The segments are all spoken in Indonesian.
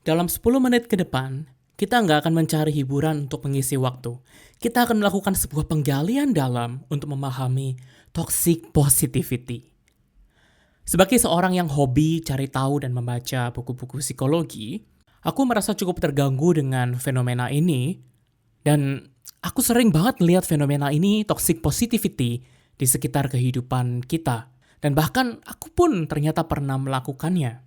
Dalam 10 menit ke depan, kita nggak akan mencari hiburan untuk mengisi waktu. Kita akan melakukan sebuah penggalian dalam untuk memahami toxic positivity. Sebagai seorang yang hobi cari tahu dan membaca buku-buku psikologi, aku merasa cukup terganggu dengan fenomena ini. Dan aku sering banget melihat fenomena ini, toxic positivity, di sekitar kehidupan kita. Dan bahkan aku pun ternyata pernah melakukannya.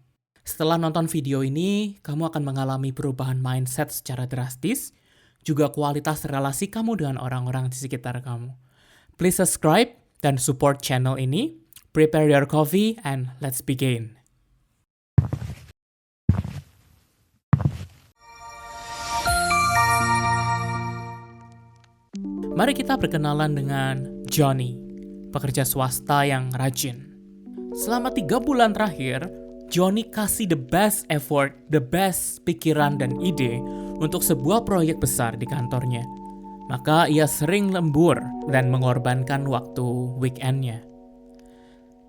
Setelah nonton video ini, kamu akan mengalami perubahan mindset secara drastis, juga kualitas relasi kamu dengan orang-orang di sekitar kamu. Please subscribe dan support channel ini. Prepare your coffee and let's begin. Mari kita berkenalan dengan Johnny, pekerja swasta yang rajin. Selama 3 bulan terakhir, Johnny kasih the best effort, the best pikiran dan ide untuk sebuah proyek besar di kantornya. Maka ia sering lembur dan mengorbankan waktu weekendnya.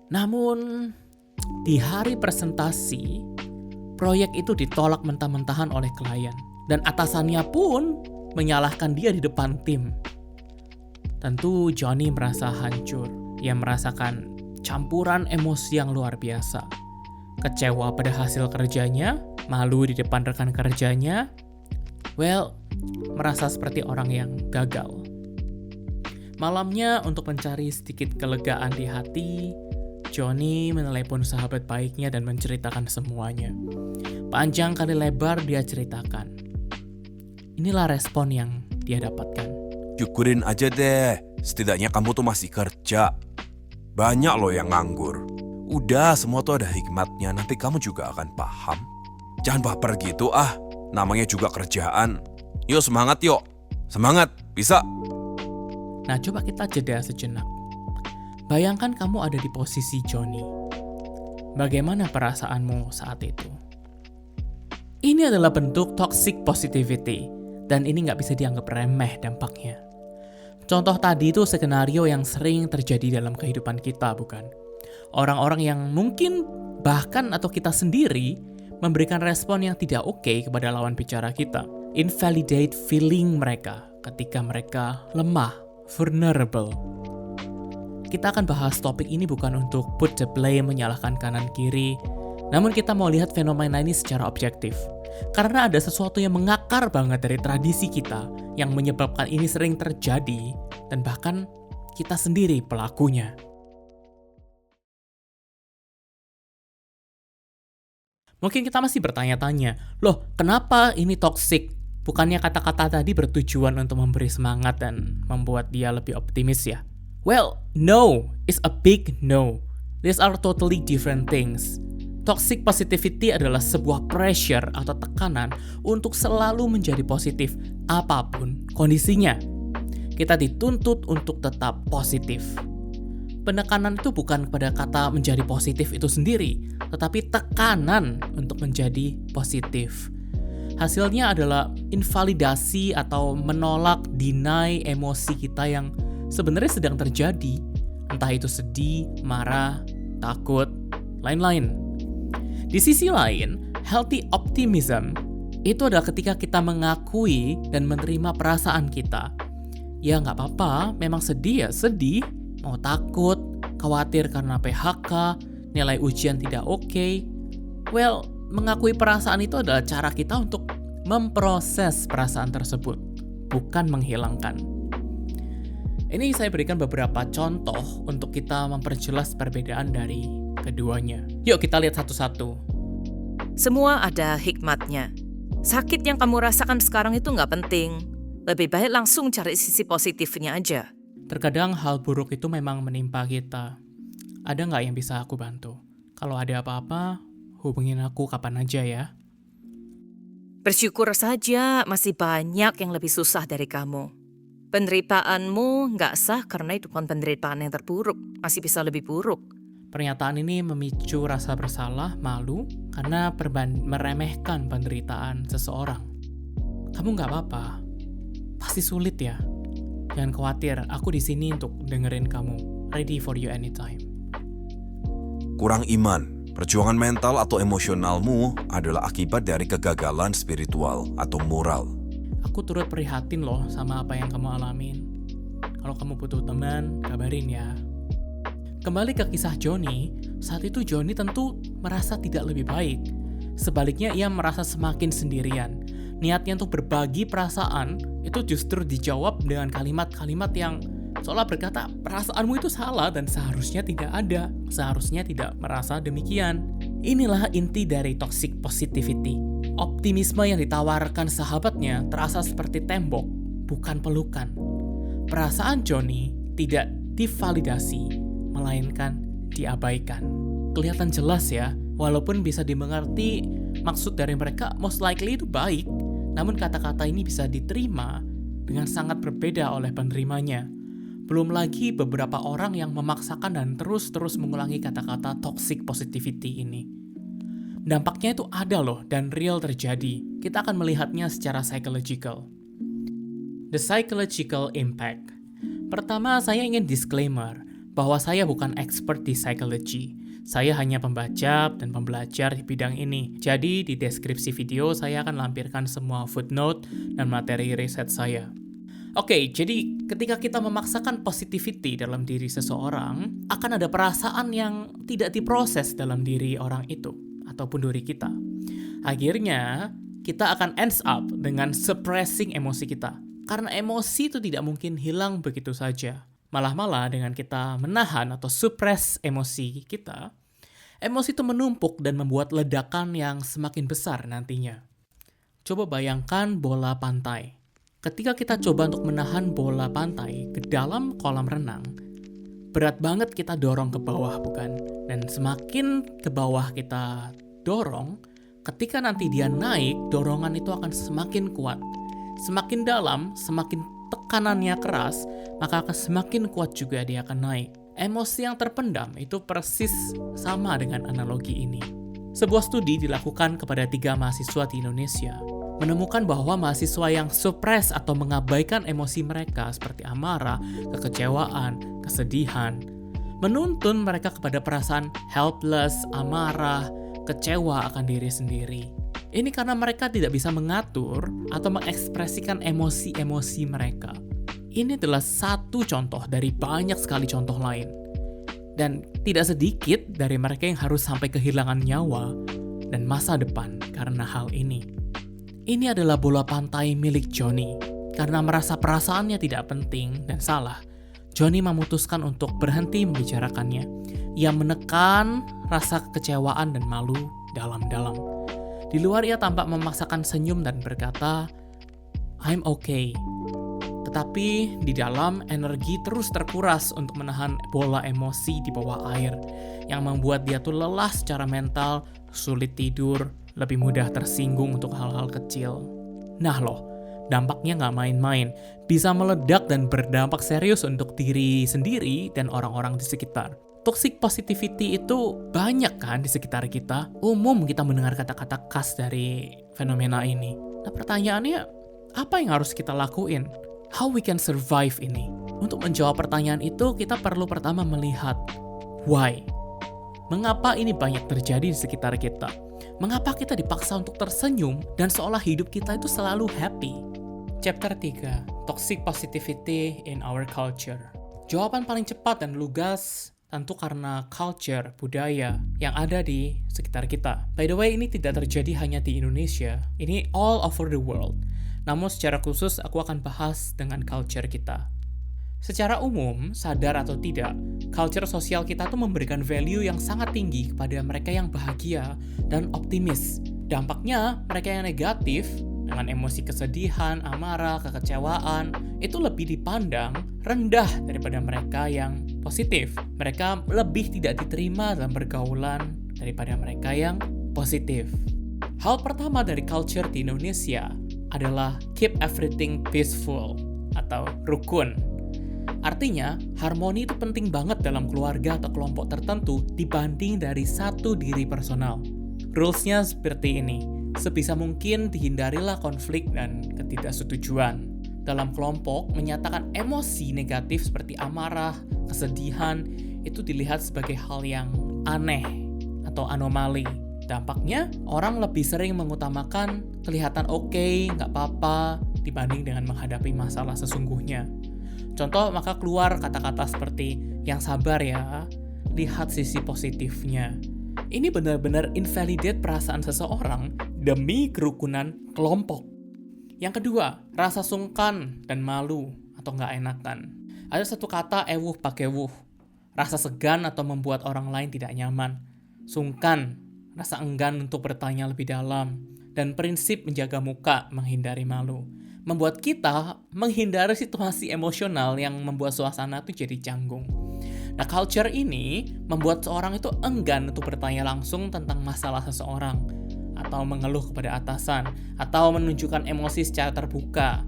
Namun, di hari presentasi, proyek itu ditolak mentah-mentahan oleh klien. Dan atasannya pun menyalahkan dia di depan tim. Tentu Johnny merasa hancur. Ia merasakan campuran emosi yang luar biasa. Kecewa pada hasil kerjanya, malu di depan rekan kerjanya, merasa seperti orang yang gagal. Malamnya untuk mencari sedikit kelegaan di hati, Johnny menelepon sahabat baiknya dan menceritakan semuanya. Panjang kali lebar dia ceritakan. Inilah respon yang dia dapatkan. Syukurin aja deh, setidaknya kamu tuh masih kerja. Banyak loh yang nganggur. Udah, semua tuh ada hikmatnya, nanti kamu juga akan paham. Jangan baper gitu namanya juga kerjaan. Yuk semangat yuk, semangat, bisa. Nah coba kita jeda sejenak. Bayangkan kamu ada di posisi Johnny. Bagaimana perasaanmu saat itu? Ini adalah bentuk toxic positivity, dan ini nggak bisa dianggap remeh dampaknya. Contoh tadi itu skenario yang sering terjadi dalam kehidupan kita, bukan? Orang-orang yang mungkin bahkan atau kita sendiri memberikan respon yang tidak oke kepada lawan bicara kita. Invalidate feeling mereka ketika mereka lemah, vulnerable. Kita akan bahas topik ini bukan untuk put the blame, menyalahkan kanan kiri, namun kita mau lihat fenomena ini secara objektif. Karena ada sesuatu yang mengakar banget dari tradisi kita yang menyebabkan ini sering terjadi dan bahkan kita sendiri pelakunya. Mungkin kita masih bertanya-tanya, loh kenapa ini toxic? Bukannya kata-kata tadi bertujuan untuk memberi semangat dan membuat dia lebih optimis ya? Well, no, it's a big no. These are totally different things. Toxic positivity adalah sebuah pressure atau tekanan untuk selalu menjadi positif apapun kondisinya. Kita dituntut untuk tetap positif. Penekanan itu bukan pada kata menjadi positif itu sendiri, tetapi tekanan untuk menjadi positif. Hasilnya adalah invalidasi atau menolak, deny emosi kita yang sebenarnya sedang terjadi. Entah itu sedih, marah, takut, lain-lain. Di sisi lain, healthy optimism itu adalah ketika kita mengakui dan menerima perasaan kita. Ya nggak apa-apa, memang sedih ya sedih, mau takut, khawatir karena PHK, nilai ujian tidak oke. Mengakui perasaan itu adalah cara kita untuk memproses perasaan tersebut, bukan menghilangkan. Ini saya berikan beberapa contoh untuk kita memperjelas perbedaan dari keduanya. Yuk kita lihat satu-satu. Semua ada hikmatnya. Sakit yang kamu rasakan sekarang itu nggak penting. Lebih baik langsung cari sisi positifnya aja. Terkadang hal buruk itu memang menimpa kita. Ada nggak yang bisa aku bantu? Kalau ada apa-apa, hubungin aku kapan aja ya. Bersyukur saja masih banyak yang lebih susah dari kamu. Penderitaanmu nggak sah karena itu bukan penderitaan yang terburuk. Masih bisa lebih buruk. Pernyataan ini memicu rasa bersalah, malu, karena meremehkan penderitaan seseorang. Kamu nggak apa-apa. Pasti sulit ya. Jangan khawatir, aku di sini untuk dengerin kamu. Ready for you anytime. Kurang iman, Perjuangan mental atau emosionalmu adalah akibat dari kegagalan spiritual atau moral. Aku turut prihatin loh sama apa yang kamu alamin. Kalau kamu butuh teman, kabarin ya. Kembali ke kisah Johnny, saat itu Johnny tentu merasa tidak lebih baik. Sebaliknya ia merasa semakin sendirian. Niatnya untuk berbagi perasaan itu justru dijawab dengan kalimat-kalimat yang seolah berkata, perasaanmu itu salah dan seharusnya tidak ada. Seharusnya tidak merasa demikian. Inilah inti dari toxic positivity. Optimisme yang ditawarkan sahabatnya terasa seperti tembok, bukan pelukan. Perasaan Johnny tidak divalidasi, melainkan diabaikan. Kelihatan jelas ya, walaupun bisa dimengerti maksud dari mereka most likely itu baik, namun kata-kata ini bisa diterima dengan sangat berbeda oleh penerimanya. Belum lagi beberapa orang yang memaksakan dan terus-terus mengulangi kata-kata toxic positivity ini. Dampaknya itu ada loh dan real terjadi. Kita akan melihatnya secara psychological. The psychological impact. Pertama, saya ingin disclaimer bahwa saya bukan expert di psychology. Saya hanya pembaca dan pembelajar di bidang ini. Jadi di deskripsi video saya akan lampirkan semua footnote dan materi riset saya. Oke, jadi ketika kita memaksakan positivity dalam diri seseorang, akan ada perasaan yang tidak diproses dalam diri orang itu, ataupun diri kita. Akhirnya, kita akan ends up dengan suppressing emosi kita. Karena emosi itu tidak mungkin hilang begitu saja. Malah dengan kita menahan atau suppress emosi kita, emosi itu menumpuk dan membuat ledakan yang semakin besar nantinya. Coba bayangkan bola pantai. Ketika kita coba untuk menahan bola pantai ke dalam kolam renang, berat banget kita dorong ke bawah, bukan? Dan semakin ke bawah kita dorong, ketika nanti dia naik, dorongan itu akan semakin kuat. Semakin dalam, semakin tekanannya keras, maka akan semakin kuat juga dia akan naik. Emosi yang terpendam itu persis sama dengan analogi ini. Sebuah studi dilakukan kepada 3 mahasiswa di Indonesia, menemukan bahwa mahasiswa yang suppress atau mengabaikan emosi mereka seperti amarah, kekecewaan, kesedihan, menuntun mereka kepada perasaan helpless, amarah, kecewa akan diri sendiri. Ini karena mereka tidak bisa mengatur atau mengekspresikan emosi-emosi mereka. Ini adalah satu contoh dari banyak sekali contoh lain. Dan tidak sedikit dari mereka yang harus sampai kehilangan nyawa dan masa depan karena hal ini. Ini adalah bola pantai milik Johnny. Karena merasa perasaannya tidak penting dan salah, Johnny memutuskan untuk berhenti membicarakannya. Ia menekan rasa kekecewaan dan malu dalam-dalam. Di luar ia tampak memaksakan senyum dan berkata, "I'm okay." Tetapi di dalam energi terus terkuras untuk menahan bola emosi di bawah air, yang membuat dia tuh lelah secara mental, sulit tidur, lebih mudah tersinggung untuk hal-hal kecil. Nah loh, dampaknya nggak main-main, bisa meledak dan berdampak serius untuk diri sendiri dan orang-orang di sekitar. Toxic positivity itu banyak kan di sekitar kita. Umum kita mendengar kata-kata khas dari fenomena ini. Nah pertanyaannya, apa yang harus kita lakuin? How we can survive ini? Untuk menjawab pertanyaan itu, kita perlu pertama melihat why. Mengapa ini banyak terjadi di sekitar kita? Mengapa kita dipaksa untuk tersenyum dan seolah hidup kita itu selalu happy? Chapter 3, Toxic Positivity in Our Culture. Jawaban paling cepat dan lugas tentu karena culture, budaya yang ada di sekitar kita. By the way, ini tidak terjadi hanya di Indonesia, ini all over the world. Namun secara khusus aku akan bahas dengan culture kita. Secara umum, sadar atau tidak, culture sosial kita tuh memberikan value yang sangat tinggi kepada mereka yang bahagia dan optimis. Dampaknya, mereka yang negatif, dengan emosi kesedihan, amarah, kekecewaan, itu lebih dipandang rendah daripada mereka yang positif. Mereka lebih tidak diterima dalam pergaulan daripada mereka yang positif. Hal pertama dari culture di Indonesia adalah keep everything peaceful atau rukun. Artinya, harmoni itu penting banget dalam keluarga atau kelompok tertentu dibanding dari satu diri personal. Rules-nya seperti ini. Sebisa mungkin dihindarilah konflik dan ketidaksetujuan. Dalam kelompok, menyatakan emosi negatif seperti amarah, kesedihan, itu dilihat sebagai hal yang aneh atau atau anomali. Dampaknya, orang lebih sering mengutamakan kelihatan oke, nggak apa-apa, dibanding dengan menghadapi masalah sesungguhnya. Contoh, maka keluar kata-kata seperti, yang sabar ya, lihat sisi positifnya. Ini benar-benar invalidate perasaan seseorang demi kerukunan kelompok. Yang kedua, rasa sungkan dan malu atau nggak enakan. Ada satu kata ewuh pakai wuh. Rasa segan atau membuat orang lain tidak nyaman. Sungkan, rasa enggan untuk bertanya lebih dalam. Dan prinsip menjaga muka, menghindari malu. Membuat kita menghindari situasi emosional yang membuat suasana itu jadi canggung. Nah, culture ini membuat seorang itu enggan untuk bertanya langsung tentang masalah seseorang, atau mengeluh kepada atasan, atau menunjukkan emosi secara terbuka.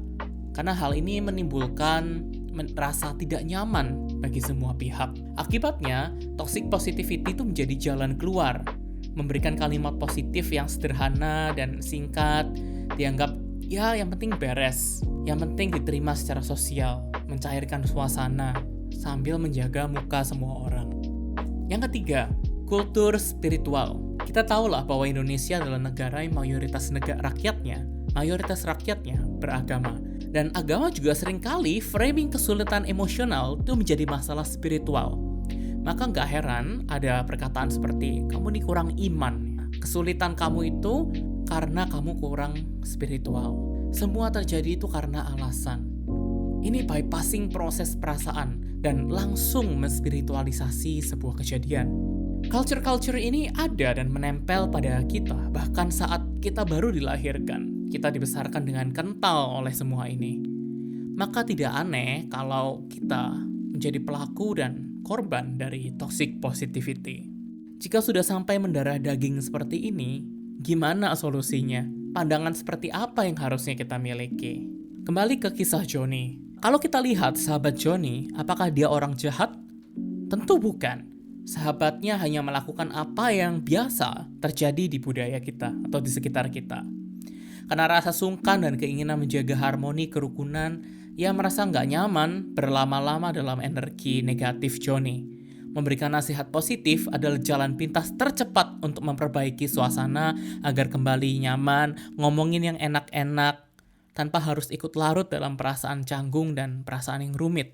Karena hal ini menimbulkan rasa tidak nyaman bagi semua pihak. Akibatnya, toxic positivity itu menjadi jalan keluar. Memberikan kalimat positif yang sederhana dan singkat, dianggap ya yang penting beres, yang penting diterima secara sosial, mencairkan suasana, sambil menjaga muka semua orang. Yang ketiga, kultur spiritual. Kita tahulah bahwa Indonesia adalah negara yang mayoritas rakyatnya beragama. Dan agama juga seringkali framing kesulitan emosional itu menjadi masalah spiritual. Maka nggak heran ada perkataan seperti, kamu ini kurang iman. Kesulitan kamu itu karena kamu kurang spiritual. Semua terjadi itu karena alasan. Ini bypassing proses perasaan dan langsung menspiritualisasi sebuah kejadian. Culture-culture ini ada dan menempel pada kita, bahkan saat kita baru dilahirkan. Kita dibesarkan dengan kental oleh semua ini. Maka tidak aneh kalau kita menjadi pelaku dan korban dari toxic positivity. Jika sudah sampai mendarah daging seperti ini, gimana solusinya? Pandangan seperti apa yang harusnya kita miliki? Kembali ke kisah Johnny. Kalau kita lihat sahabat Johnny, apakah dia orang jahat? Tentu bukan. Sahabatnya hanya melakukan apa yang biasa terjadi di budaya kita atau di sekitar kita. Karena rasa sungkan dan keinginan menjaga harmoni kerukunan, ia merasa nggak nyaman berlama-lama dalam energi negatif Johnny. Memberikan nasihat positif adalah jalan pintas tercepat untuk memperbaiki suasana agar kembali nyaman, ngomongin yang enak-enak, tanpa harus ikut larut dalam perasaan canggung dan perasaan yang rumit.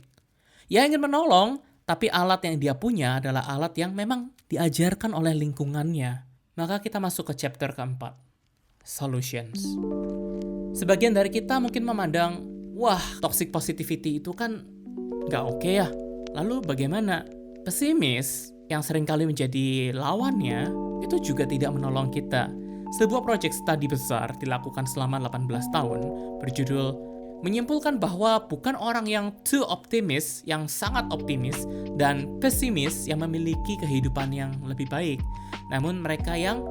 Ia ingin menolong, tapi alat yang dia punya adalah alat yang memang diajarkan oleh lingkungannya. Maka kita masuk ke chapter keempat. Solutions. Sebagian dari kita mungkin memandang, wah, toxic positivity itu kan nggak oke ya. Lalu bagaimana? Pesimis yang seringkali menjadi lawannya itu juga tidak menolong kita. Sebuah proyek studi besar dilakukan selama 18 tahun berjudul menyimpulkan bahwa bukan orang yang too optimis, yang sangat optimis, dan pesimis yang memiliki kehidupan yang lebih baik, namun mereka yang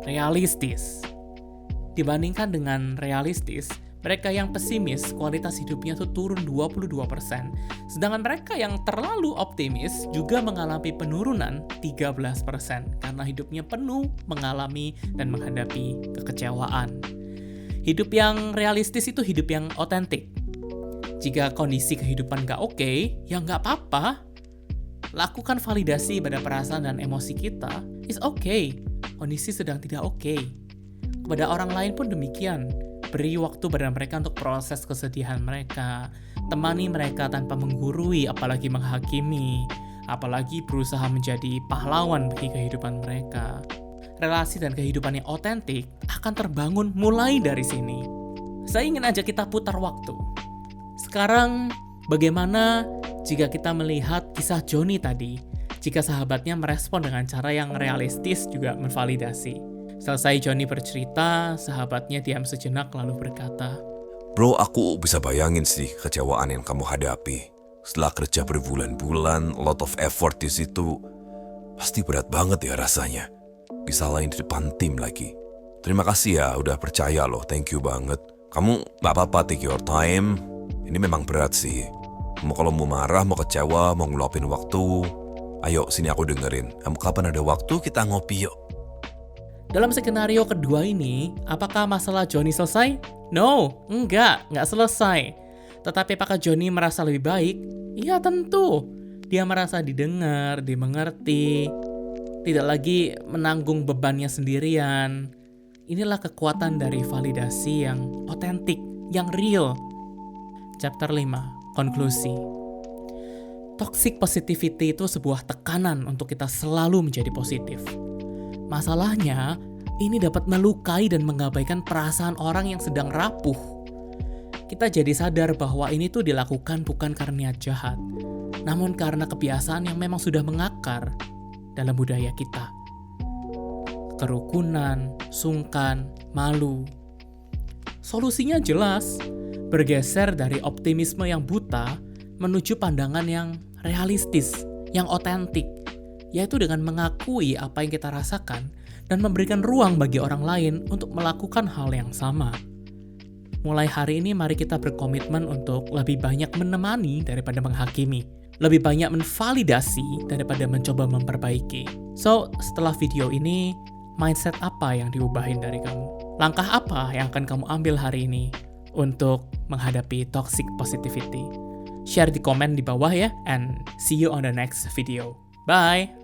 realistis. Dibandingkan dengan realistis, mereka yang pesimis, kualitas hidupnya tuh turun 22%. Sedangkan mereka yang terlalu optimis juga mengalami penurunan 13% karena hidupnya penuh mengalami dan menghadapi kekecewaan. Hidup yang realistis itu hidup yang otentik. Jika kondisi kehidupan gak oke, ya gak apa-apa. Lakukan validasi pada perasaan dan emosi kita. It's okay. Kondisi sedang tidak oke. Kepada orang lain pun demikian. Beri waktu pada mereka untuk proses kesedihan mereka. Temani mereka tanpa menggurui, apalagi menghakimi. Apalagi berusaha menjadi pahlawan bagi kehidupan mereka. Relasi dan kehidupan yang otentik akan terbangun mulai dari sini. Saya ingin ajak kita putar waktu. Sekarang, bagaimana jika kita melihat kisah Johnny tadi? Jika sahabatnya merespon dengan cara yang realistis juga menvalidasi. Selesai Johnny bercerita, sahabatnya diam sejenak lalu berkata, Bro, aku bisa bayangin sih kecewaan yang kamu hadapi. Setelah kerja berbulan-bulan, lot of effort di situ, pasti berat banget ya rasanya. Bisa lain di depan tim lagi. Terima kasih ya, udah percaya loh, thank you banget. Kamu gak apa-apa, take your time. Ini memang berat sih. Kalau mau marah, mau kecewa, mau ngeluapin waktu, ayo sini aku dengerin. Kapan ada waktu kita ngopi yuk. Dalam skenario kedua ini, apakah masalah Johnny selesai? No, enggak selesai. Tetapi apakah Johnny merasa lebih baik? Iya tentu. Dia merasa didengar, dimengerti. tidak lagi menanggung bebannya sendirian. Inilah kekuatan dari validasi yang otentik, yang real. Chapter 5, konklusi. Toxic positivity itu sebuah tekanan untuk kita selalu menjadi positif. Masalahnya, ini dapat melukai dan mengabaikan perasaan orang yang sedang rapuh. Kita jadi sadar bahwa ini tuh dilakukan bukan karena niat jahat, namun karena kebiasaan yang memang sudah mengakar dalam budaya kita. Kerukunan, sungkan, malu. Solusinya jelas, bergeser dari optimisme yang buta menuju pandangan yang realistis, yang otentik, yaitu dengan mengakui apa yang kita rasakan dan memberikan ruang bagi orang lain untuk melakukan hal yang sama. Mulai hari ini mari kita berkomitmen untuk lebih banyak menemani daripada menghakimi, lebih banyak menvalidasi daripada mencoba memperbaiki. So, setelah video ini, mindset apa yang diubahin dari kamu? Langkah apa yang akan kamu ambil hari ini untuk menghadapi toxic positivity? Share di komen di bawah ya, and see you on the next video. Bye!